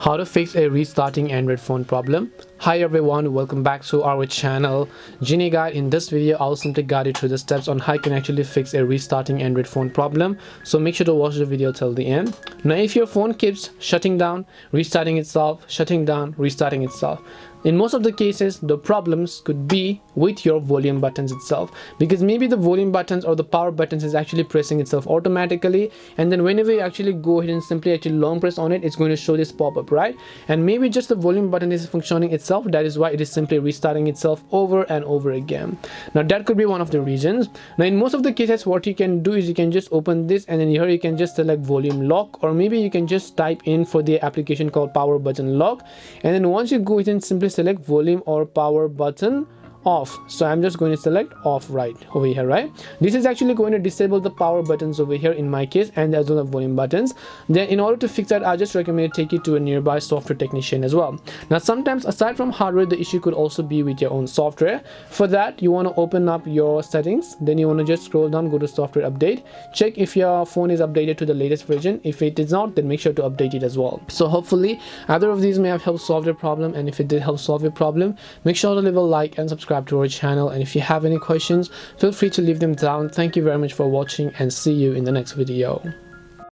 How to fix a restarting Android phone problem. Hi everyone, welcome back to our channel Genie Guide. In this video I'll simply guide you through the steps on how you can actually fix a restarting Android phone problem, so make sure to watch the video till the end. Now if your phone keeps shutting down, restarting itself, shutting down, restarting itself, in most of the cases the problems could be with your volume buttons itself, because maybe the volume buttons or the power buttons is actually pressing itself automatically, and then whenever you actually go ahead and simply actually long press on it, it's going to show this pop-up, right? And maybe just the volume button is functioning itself, that is why it is simply restarting itself over and over again. Now that could be one of the reasons. Now in most of the cases what you can do is you can just open this, and then here you can just select volume lock, or maybe you can just type in for the application called power button lock, and then once you go ahead and simply select volume or power button off. So I'm just going to select off right over here, right? This is actually going to disable the power buttons over here in my case, and as well as volume buttons. Then in order to fix that, I just recommend take you to a nearby software technician as well. Now sometimes aside from hardware, the issue could also be with your own software. For that you want to open up your settings, then you want to just scroll down, go to software update, check if your phone is updated to the latest version. If it is not, then make sure to update it as well. So hopefully either of these may have helped solve your problem, and if it did help solve your problem, make sure to leave a like and subscribe to our channel. And if you have any questions, feel free to leave them down. Thank you very much for watching, and see you in the next video.